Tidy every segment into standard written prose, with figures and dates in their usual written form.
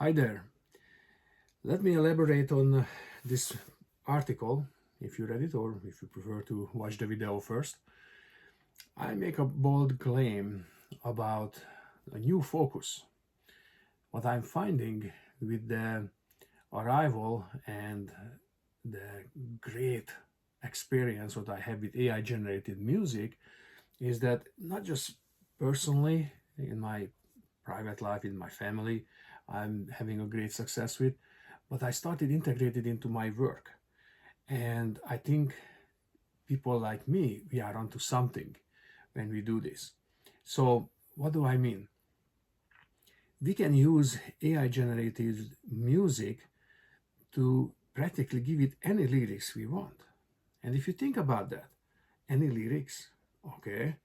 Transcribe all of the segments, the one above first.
Hi there. Let me elaborate on this article, if you read it or if you prefer to watch the video first. I make a bold claim about a new focus. What I'm finding with the arrival and the great experience what I have with AI generated music is that not just personally in my private life, in my family, I'm having a great success with, but I started integrated into my work. And I think people like me, we are onto something when we do this. So what do I mean? We can use AI generated music to practically give it any lyrics we want. And if you think about that, any lyrics, okay,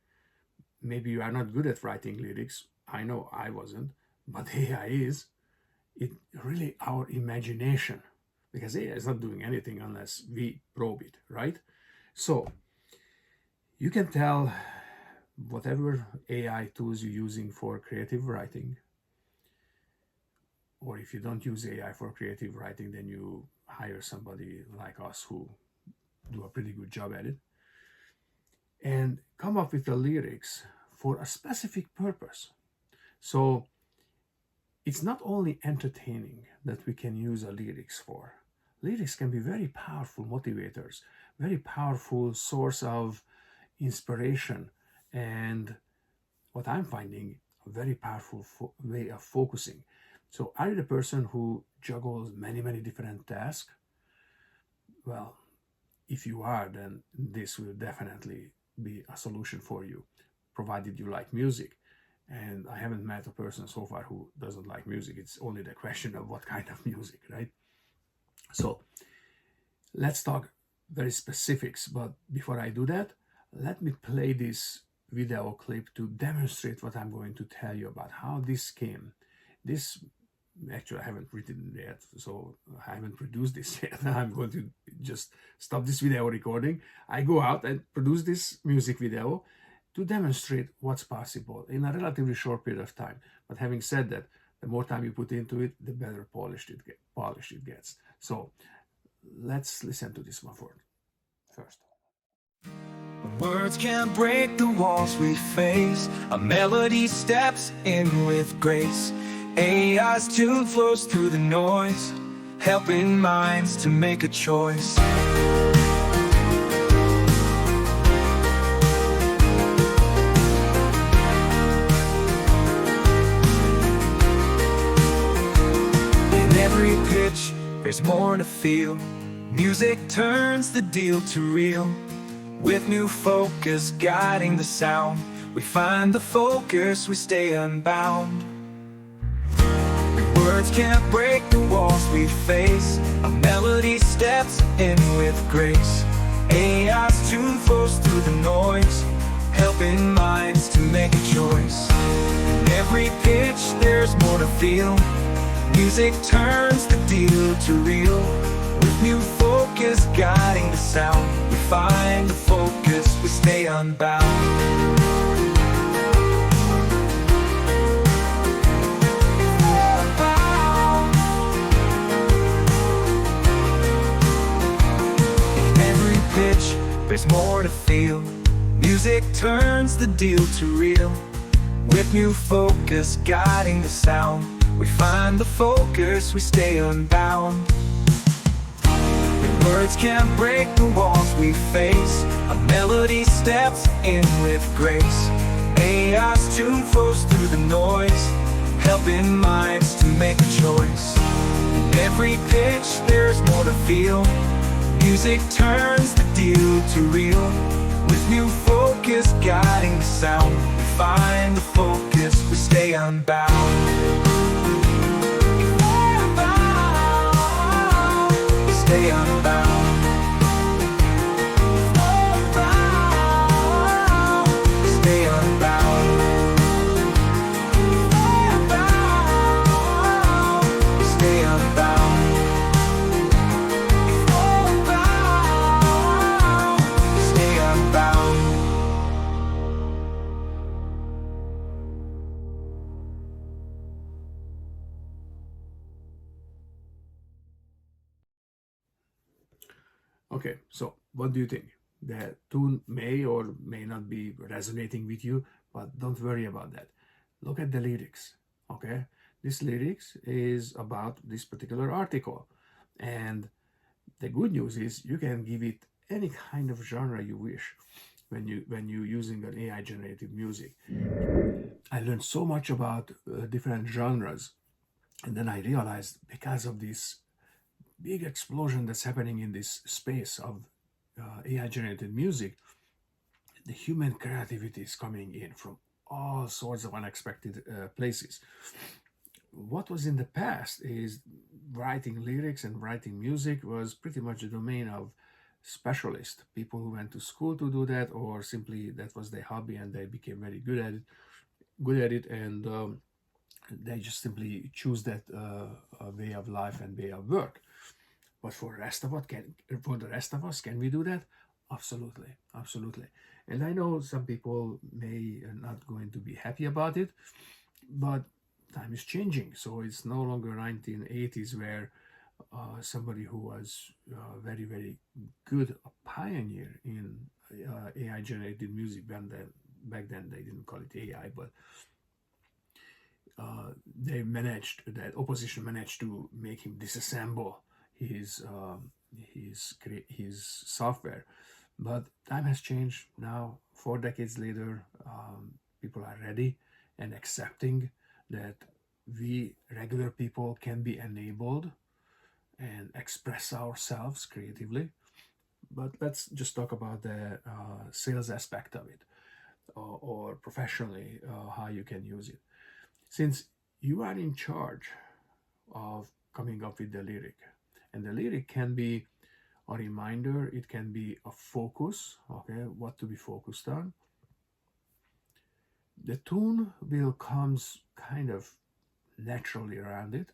maybe you are not good at writing lyrics. I know I wasn't, but AI is. It really our imagination, because AI is not doing anything unless we probe it, right? So you can tell whatever AI tools you're using for creative writing, or if you don't use AI for creative writing, then you hire somebody like us who do a pretty good job at it, and come up with the lyrics for a specific purpose. So it's not only entertaining that we can use a lyrics for. Lyrics can be very powerful motivators, very powerful source of inspiration, and what I'm finding, a very powerful way of focusing. So are you the person who juggles many different tasks? Well, if you are, then this will definitely be a solution for you, provided you like music. And I haven't met a person so far who doesn't like music. It's only the question of what kind of music, right? So let's talk very specifics. But before I do that, let me play this video clip to demonstrate what I'm going to tell you about how this came. This actually I haven't written it yet, so I haven't produced this yet. I'm going to just stop this video recording. I go out and produce this music video to demonstrate what's possible in a relatively short period of time. But having said that, the more time you put into it, the better polished it gets. So let's listen to this one first. Words can't break the walls we face. A melody steps in with grace. AI's tune flows through the noise, helping minds to make a choice. In every pitch, there's more to feel. Music turns the deal to real. With new focus guiding the sound, we find the focus, we stay unbound. Words can't break the walls we face. A melody steps in with grace. AI's tune flows through the noise, helping minds to make a choice. In every pitch there's more to feel. Music turns the deal to real. With new focus guiding the sound, we find the focus, we stay unbound. There's more to feel. Music turns the deal to real. With new focus guiding the sound, we find the focus, we stay unbound. Words can't break the walls we face. A melody steps in with grace. AI's tune flows through the noise, helping minds to make a choice. In every pitch there's more to feel. Music turns the deal to real. With new focus guiding the sound, we find the focus, we stay unbound. We stay unbound. We stay unbound. We stay unbound. Okay, so what do you think? The tune may or may not be resonating with you, but don't worry about that. Look at the lyrics, okay? This lyrics is about this particular article. And the good news is you can give it any kind of genre you wish when you using an AI generated music. I learned so much about different genres, and then I realized because of this big explosion that's happening in this space of AI generated music, the human creativity is coming in from all sorts of unexpected places. What was in the past is writing lyrics and writing music was pretty much the domain of specialists, people who went to school to do that, or simply that was their hobby and they became very good at it, and they just simply choose that way of life and way of work. But for the rest of us, can we do that? Absolutely, absolutely. And I know some people may not going to be happy about it, but time is changing. So it's no longer 1980s where somebody who was very very good, a pioneer in AI generated music. Back then they didn't call it AI, but that opposition managed to make him disassemble his software. But time has changed now. 4 decades later, people are ready and accepting that we regular people can be enabled and express ourselves creatively. But let's just talk about the sales aspect of it, or professionally, how you can use it. Since you are in charge of coming up with the lyric, and the lyric can be a reminder, it can be a focus, okay, what to be focused on. The tune will comes kind of naturally around it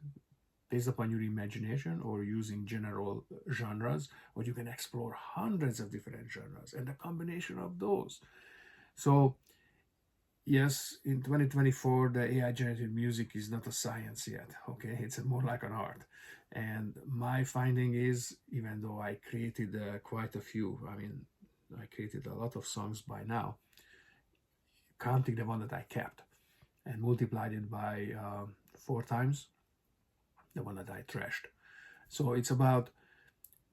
based upon your imagination or using general genres, or you can explore hundreds of different genres and the combination of those. So yes, in 2024, the AI generated music is not a science yet. Okay, it's more like an art. And my finding is, even though I created quite a few, I mean, I created a lot of songs by now, counting the one that I kept and multiplied it by 4 times the one that I trashed. So it's about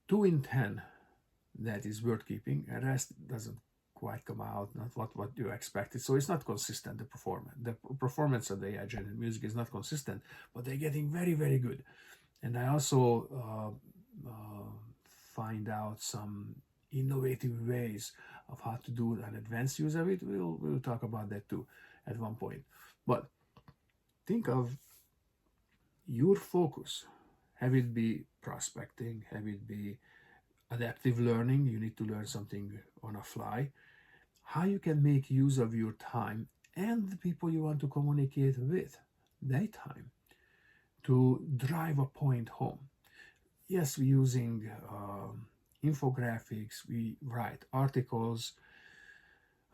2 in 10 that is worth keeping, and the rest doesn't quite come out, not what you expected. So it's not consistent, the performance. The performance of the AI generated music is not consistent, but they're getting very, very good. And I also find out some innovative ways of how to do an advanced use of it. We'll talk about that too at one point. But think of your focus. Have it be prospecting, have it be adaptive learning. You need to learn something on a fly. How you can make use of your time and the people you want to communicate with, their time, to drive a point home. Yes, we're using infographics, we write articles.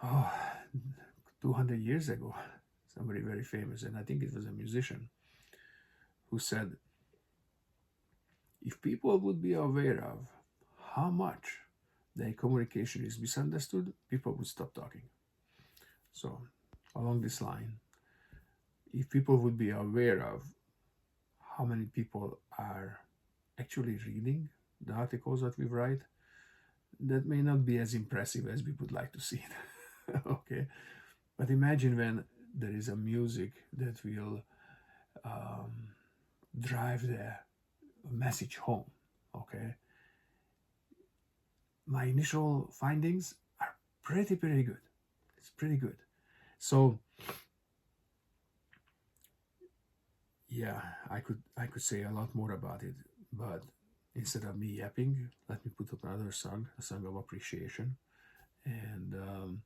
200 years ago, somebody very famous, and I think it was a musician, who said, if people would be aware of how much their communication is misunderstood, people would stop talking. So, along this line, if people would be aware of how many people are actually reading the articles that we write, that may not be as impressive as we would like to see it. Okay, but imagine when there is a music that will drive the message home. Okay, my initial findings are pretty good. It's pretty good. So yeah, I could say a lot more about it, but instead of me yapping, let me put up another song, a song of appreciation, and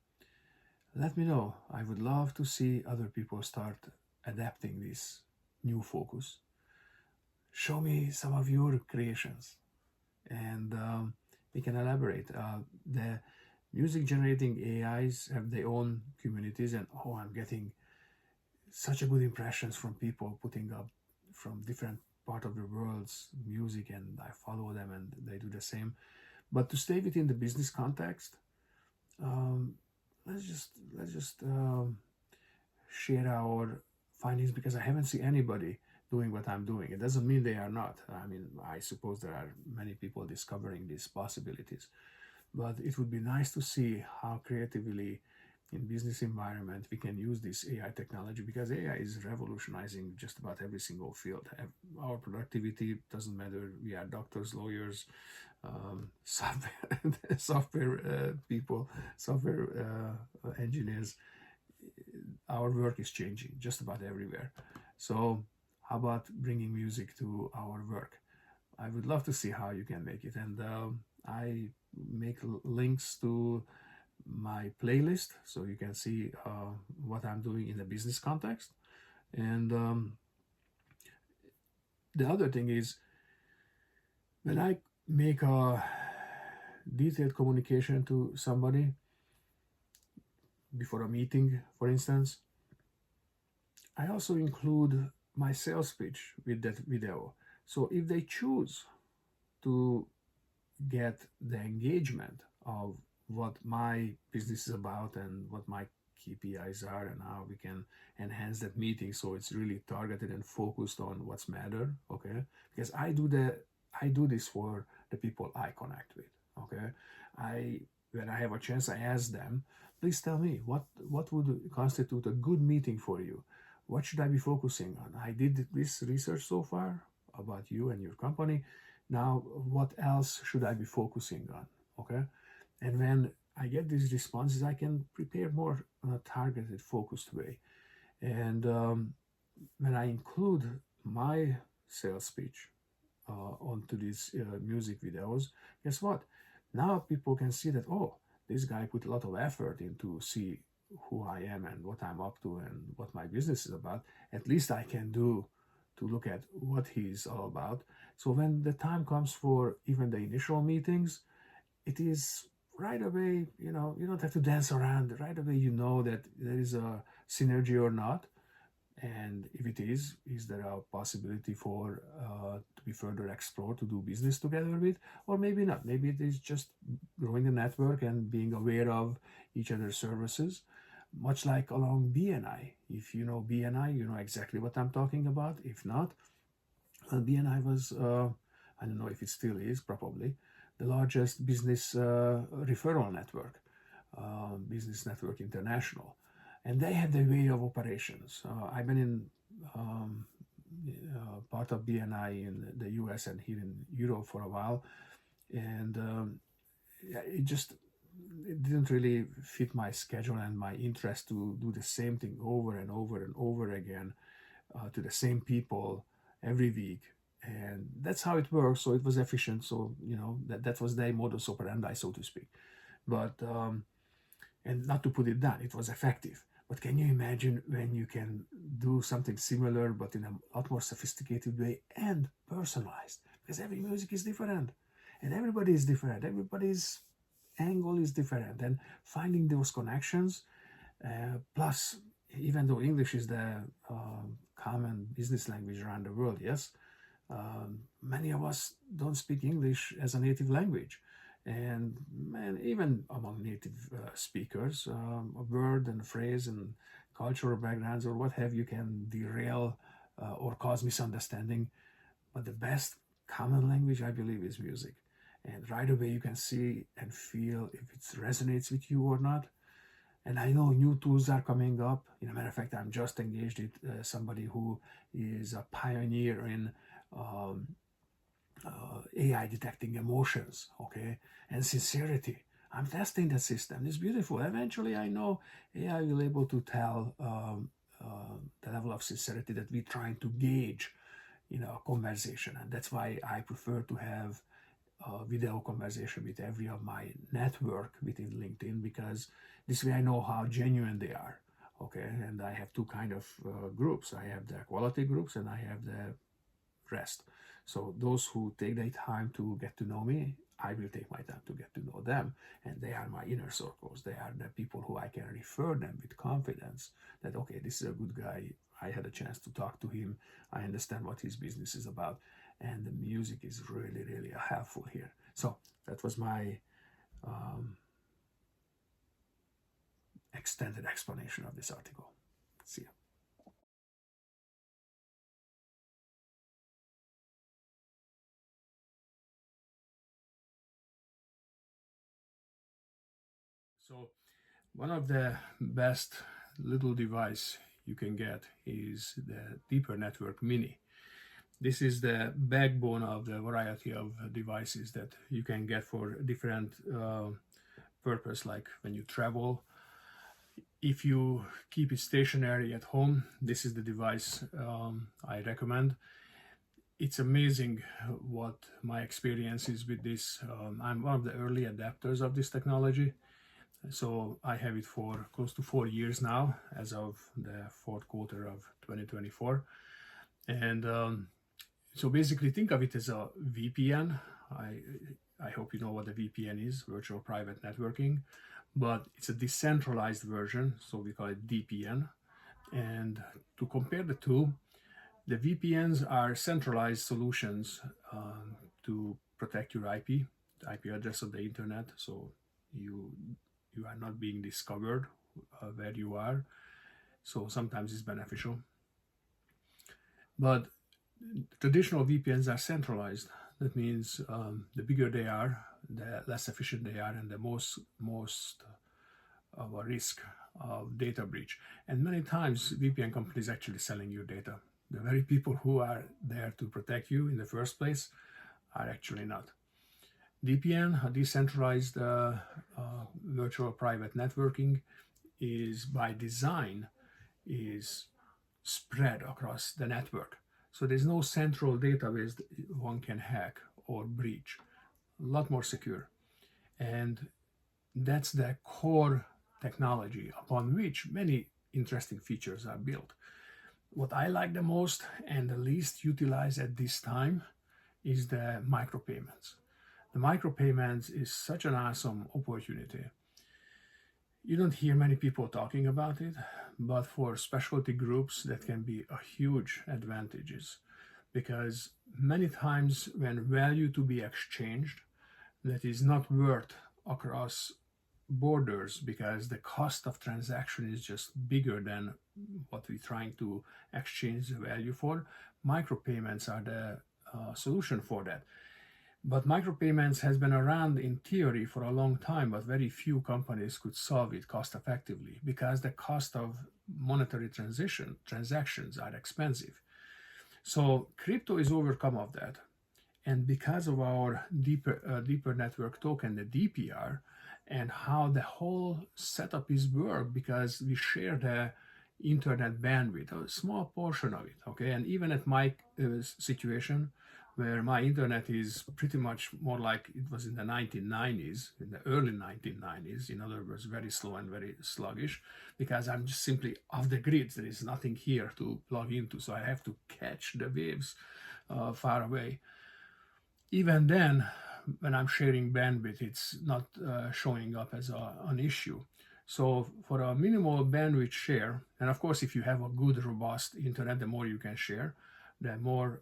let me know. I would love to see other people start adapting this new focus. Show me some of your creations, and we can elaborate. The music generating AIs have their own communities, and I'm getting such a good impressions from people putting up from different part of the world's music, and I follow them and they do the same. But to stay within the business context, um, let's just share our findings, because I haven't seen anybody doing what I'm doing. It doesn't mean they are not. I mean, I suppose there are many people discovering these possibilities, but it would be nice to see how creatively in business environment we can use this AI technology, because AI is revolutionizing just about every single field. Our productivity doesn't matter. We are doctors, lawyers, software software people, software engineers. Our work is changing just about everywhere. So how about bringing music to our work? I would love to see how you can make it, and I make links to my playlist so you can see what I'm doing in a business context. And the other thing is, when I make a detailed communication to somebody before a meeting, for instance, I also include my sales pitch with that video. So if they choose to get the engagement of what my business is about and what my KPIs are and how we can enhance that meeting so it's really targeted and focused on what's matter, okay? Because I do this for the people I connect with, okay? I When I have a chance, I ask them, please tell me what would constitute a good meeting for you. What should I be focusing on? I did this research so far about you and your company. Now, what else should I be focusing on? Okay. And when I get these responses, I can prepare more on a targeted, focused way. And when I include my sales speech onto these music videos, guess what? Now people can see that, oh, this guy put a lot of effort into see who I am and what I'm up to and what my business is about. At least I can do to look at what he's all about. So when the time comes for even the initial meetings, it is right away, you don't have to dance around. Right away, you know that there is a synergy or not. And if it is there a possibility for to be further explored, to do business together with, or maybe not? Maybe it is just growing the network and being aware of each other's services, much like along BNI. If you know BNI, you know exactly what I'm talking about. If not, BNI was, I don't know if it still is, probably the largest business referral network, Business Network International, and they have their way of operations. I've been in part of BNI in the US and here in Europe for a while, and it didn't really fit my schedule and my interest to do the same thing over and over and over again to the same people every week. And that's how it works. So it was efficient. So that was their modus operandi, so to speak. But and not to put it down, it was effective. But can you imagine when you can do something similar, but in a lot more sophisticated way and personalized? Because every music is different, and everybody is different. Everybody's angle is different, and finding those connections. Plus, even though English is the common business language around the world, yes, many of us don't speak English as a native language. And even among native speakers, a word and a phrase and cultural backgrounds or what have you can derail or cause misunderstanding. But the best common language, I believe, is music. And right away you can see and feel if it resonates with you or not. And I know new tools are coming up. Matter of fact, I'm just engaged with somebody who is a pioneer in AI detecting emotions, okay, and sincerity. I'm testing the system. It's beautiful. Eventually, I know AI will be able to tell the level of sincerity that we're trying to gauge in a conversation, and that's why I prefer to have a video conversation with every of my network within LinkedIn, because this way I know how genuine they are. Okay, and I have two kind of groups. I have the quality groups and I have the rest. So those who take their time to get to know me, I will take my time to get to know them. And they are my inner circles. They are the people who I can refer them with confidence that, okay, this is a good guy. I had a chance to talk to him. I understand what his business is about. And the music is really, really helpful here. So that was my um, extended explanation of this article. See you. So one of the best little device you can get is the Deeper Network Mini. This is the backbone of the variety of devices that you can get for different purpose, like when you travel. If you keep it stationary at home, this is the device I recommend. It's amazing what my experience is with this. I'm one of the early adapters of this technology. So I have it for close to 4 years now, as of the fourth quarter of 2024. And so basically think of it as a VPN. I hope you know what a VPN is, virtual private networking, but it's a decentralized version, so we call it DPN. And to compare the two, the VPNs are centralized solutions to protect your the IP address of the internet, so you you are not being discovered where you are. So sometimes it's beneficial. But traditional VPNs are centralized. That means the bigger they are, the less efficient they are, and the most of a risk of data breach. And many times VPN companies actually selling you data. The very people who are there to protect you in the first place are actually not. DPN, decentralized virtual private networking, is by design is spread across the network. So there's no central database that one can hack or breach. A lot more secure. And that's the core technology upon which many interesting features are built. What I like the most and the least utilized at this time is the micropayments. The micropayments is such an awesome opportunity. You don't hear many people talking about it, but for specialty groups, that can be a huge advantages, because many times when value to be exchanged that is not worth across borders because the cost of transaction is just bigger than what we're trying to exchange the value for, micropayments are the solution for that. But micropayments has been around in theory for a long time, but very few companies could solve it cost effectively because the cost of monetary transactions are expensive. So crypto is overcome of that. And because of our deeper network token, the DPR, and how the whole setup is worked, because we share the internet bandwidth, a small portion of it, okay? And even at my situation, where my internet is pretty much more like it was in the 1990s, in the early 1990s, in other words, very slow and very sluggish, because I'm just simply off the grid. There is nothing here to plug into, so I have to catch the waves far away. Even then, when I'm sharing bandwidth, it's not showing up as an issue. So for a minimal bandwidth share, and of course, if you have a good, robust internet, the more you can share, the more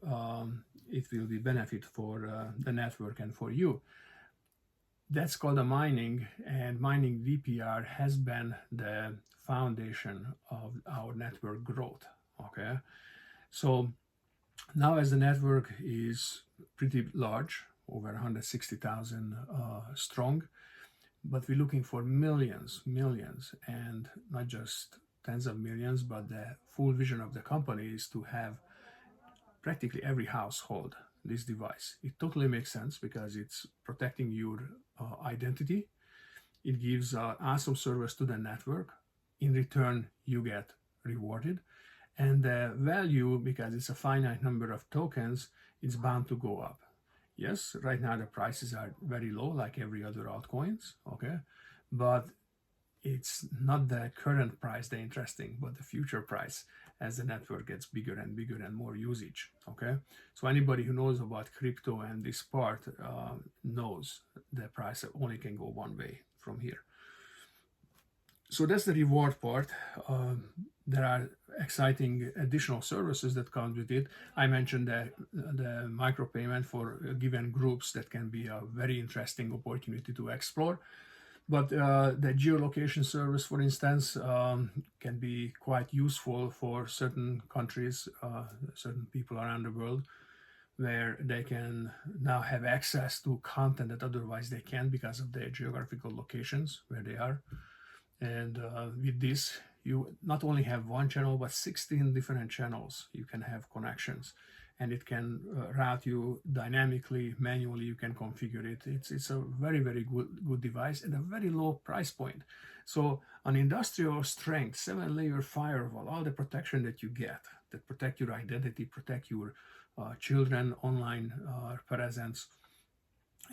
it will be benefit for the network and for you. That's called a mining, and mining DPR has been the foundation of our network growth. Okay, so now as the network is pretty large, over 160,000 strong, but we're looking for millions, and not just tens of millions, but the full vision of the company is to have practically every household this device. It totally makes sense because it's protecting your identity. It gives awesome service to the network. In return, you get rewarded. And the value, because it's a finite number of tokens, it's bound to go up. Yes, right now the prices are very low, like every other altcoins, okay? But it's not the current price that's interesting, but the future price as the network gets bigger and more usage, okay? So anybody who knows about crypto and this part knows the price only can go one way from here. So that's the reward part. There are exciting additional services that come with it. I mentioned the micropayment for given groups that can be a very interesting opportunity to explore. But the geolocation service, for instance, can be quite useful for certain countries, certain people around the world, where they can now have access to content that otherwise they can't because of their geographical locations where they are. And with this, you not only have one channel, but 16 different channels. You can have connections, and it can route you dynamically, manually. You can configure it. It's a very, very good device at a very low price point. So an industrial strength 7-layer firewall, all the protection that you get that protect your identity, protect your children online presence,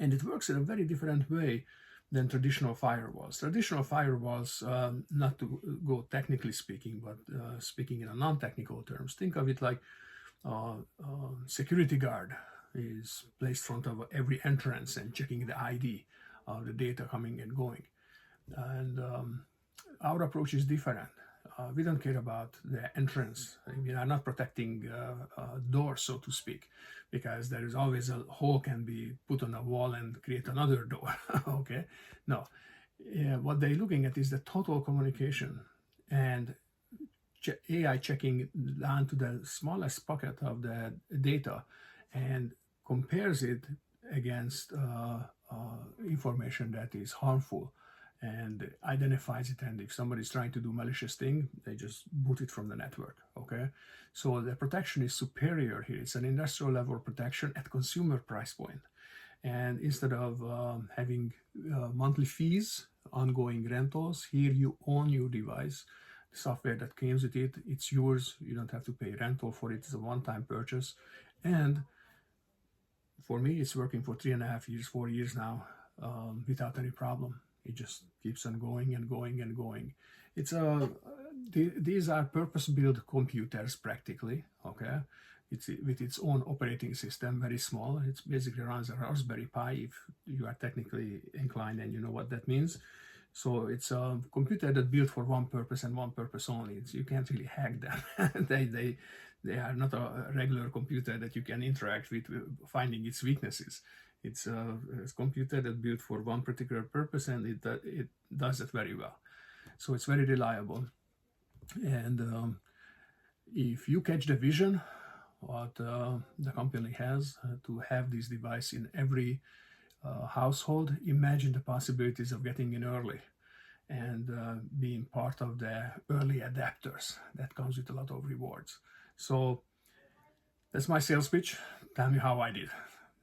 and it works in a very different way than traditional firewalls. Traditional firewalls, not to go technically speaking, but speaking in a non-technical terms, think of it like security guard is placed in front of every entrance and checking the ID of the data coming and going. And our approach is different. We don't care about the entrance. We are not protecting doors, so to speak, because there is always a hole can be put on a wall and create another door. Okay, no. What they're looking at is the total communication and AI checking down to the smallest pocket of the data and compares it against information that is harmful and identifies it. And if somebody's trying to do malicious thing, they just boot it from the network. Okay, so the protection is superior here. It's an industrial level protection at consumer price point. And instead of having monthly fees, ongoing rentals, here you own your device. The software that comes with it, it's yours. You don't have to pay rental for it. It's a one-time purchase. And for me, it's working for 3.5 years, 4 years now, without any problem. It just keeps on going and going and going. It's these are purpose-built computers practically. Okay, it's with its own operating system, very small. It basically runs a Raspberry Pi if you are technically inclined and you know what that means. So it's a computer that built for one purpose and one purpose only. You can't really hack them. They are not a regular computer that you can interact with, finding its weaknesses. It's a computer that built for one particular purpose, and it does it very well. So it's very reliable. And if you catch the vision, what the company has to have this device in every household, imagine the possibilities of getting in early and being part of the early adapters. That comes with a lot of rewards. So that's my sales pitch. Tell me how I did.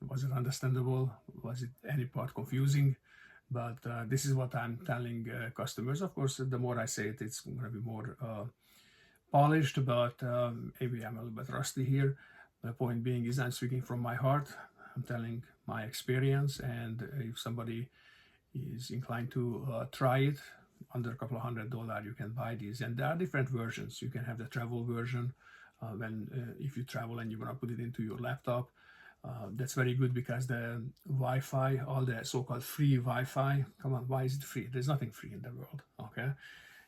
Was it understandable? Was it any part confusing? But this is what I'm telling customers. Of course, the more I say it, it's going to be more polished, but maybe I'm a little bit rusty here. The point being is I'm speaking from my heart. I'm telling my experience, and if somebody is inclined to try it, under a couple of $100, you can buy these. And there are different versions. You can have the travel version if you travel and you want to put it into your laptop. That's very good because the Wi-Fi, all the so-called free Wi-Fi, come on, why is it free? There's nothing free in the world, okay?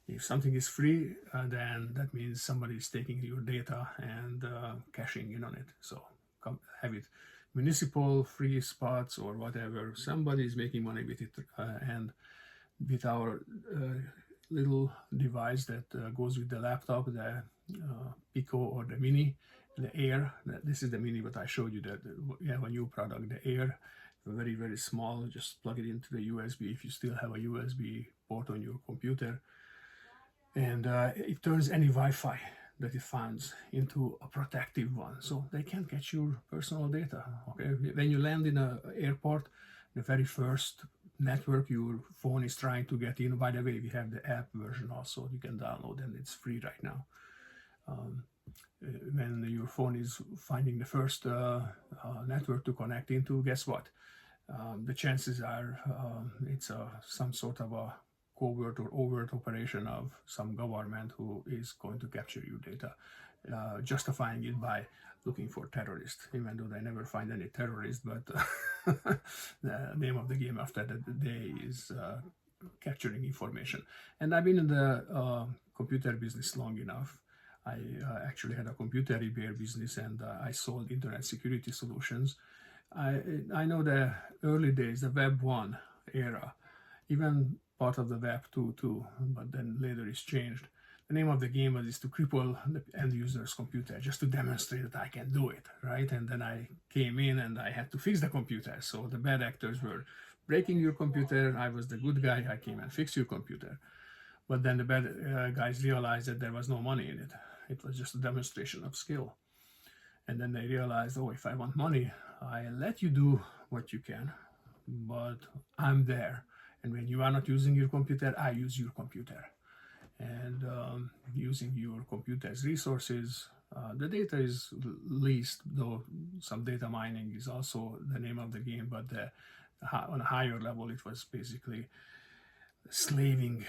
If something is free, then that means somebody is taking your data and cashing in on it. So come have it municipal, free spots or whatever. Somebody is making money with it. And with our little device that goes with the laptop, the Pico or the Mini, the Air, this is the Mini, but I showed you that we have a new product, the Air, very, very small. Just plug it into the USB if you still have a USB port on your computer. And it turns any Wi-Fi that it finds into a protective one. So they can't catch your personal data. Okay, when you land in an airport, the very first network your phone is trying to get in. By the way, we have the app version also. You can download, and it's free right now. When your phone is finding the first network to connect into, guess what? The chances are it's some sort of a covert or overt operation of some government who is going to capture your data, justifying it by looking for terrorists, even though they never find any terrorists. But the name of the game after that day is capturing information. And I've been in the computer business long enough. I actually had a computer repair business, and I sold internet security solutions. I know the early days, the Web 1 era, even part of the Web 2 too, but then later it's changed. The name of the game was to cripple the end user's computer just to demonstrate that I can do it, right? And then I came in and I had to fix the computer. So the bad actors were breaking your computer. I was the good guy. I came and fixed your computer. But then the bad guys realized that there was no money in it. It was just a demonstration of skill. And then they realized, oh, if I want money, I let you do what you can, but I'm there. And when you are not using your computer, I use your computer. And using your computer's resources, the data is leased, though some data mining is also the name of the game, but on a higher level, it was basically slaving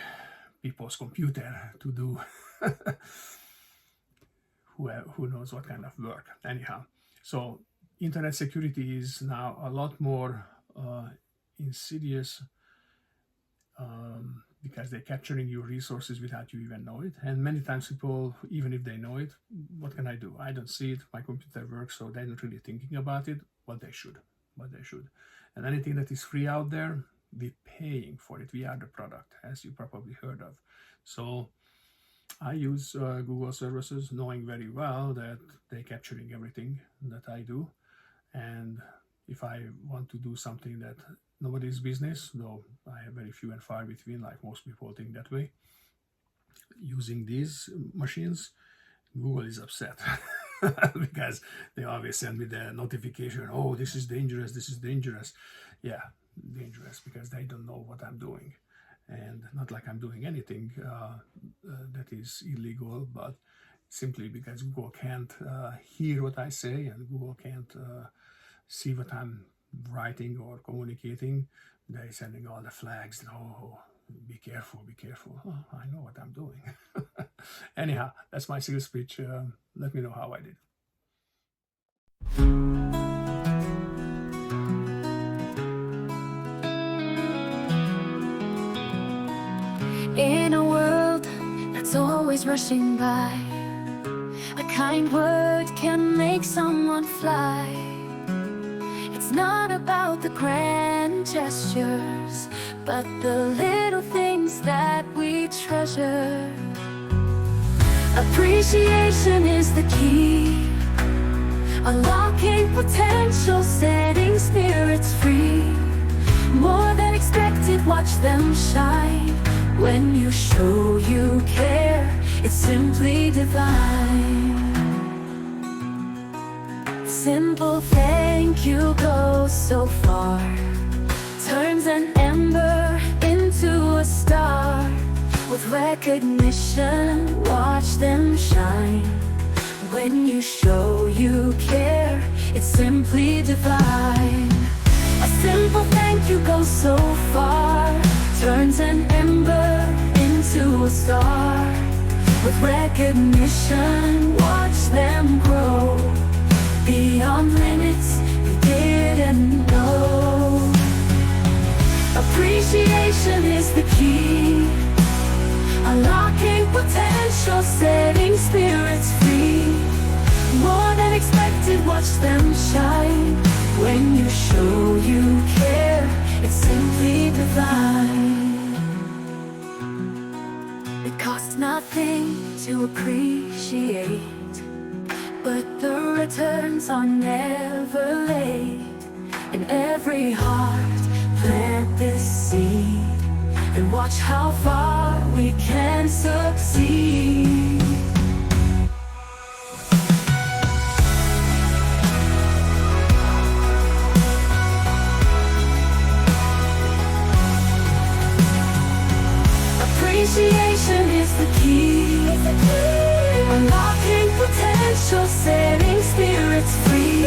people's computer to do who knows what kind of work. Anyhow, so internet security is now a lot more insidious because they're capturing your resources without you even know it. And many times people, even if they know it, what can I do? I don't see it. My computer works, so they're not really thinking about it, but they should. And anything that is free out there, we're paying for it. We are the product, as you probably heard of. So I use Google services, knowing very well that they're capturing everything that I do. And if I want to do something that nobody's business, though I have very few and far between, like most people think that way, using these machines, Google is upset because they always send me the notification, oh, this is dangerous. Yeah, dangerous because they don't know what I'm doing. And not like I'm doing anything that is illegal, but simply because Google can't hear what I say, and Google can't see what I'm writing or communicating, they're sending all the flags. No, be careful. Oh, I know what I'm doing. Anyhow, that's my sales pitch. Let me know how I did. In a world that's always rushing by, a kind word can make someone fly. It's not about the grand gestures, but the little things that we treasure. Appreciation is the key, unlocking potential, setting spirits free. More than expected, watch them shine. When you show you care, it's simply divine. Simple thank you goes so far, turns an ember into a star. With recognition, watch them shine. When you show you care, it's simply divine. A simple thank you goes so far, turns an ember into a star. With recognition, watch them grow beyond limits you didn't know. Appreciation is the key, unlocking potential, setting spirits free. More than expected, watch them shine. When you show you care, it's simply divine. It costs nothing to appreciate, but the returns are never late. In every heart, plant this seed, and watch how far we can succeed. Appreciation is the key, unlocking potential, setting spirits free.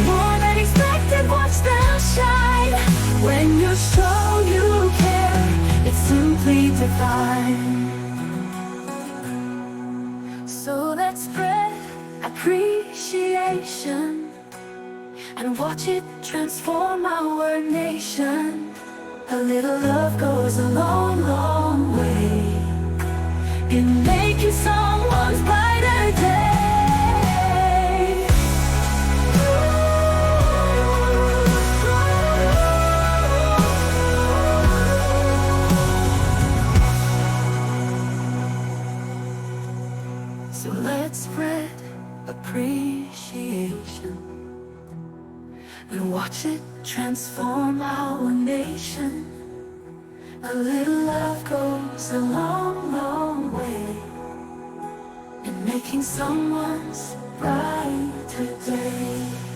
More than expected, watch them shine. When you show you care, it's simply divine. So let's spread appreciation and watch it transform our nation. A little love goes a long, long way in making someone's life So let's spread appreciation and watch it transform our nation. A little love goes a long, long way in making someone's brighter day.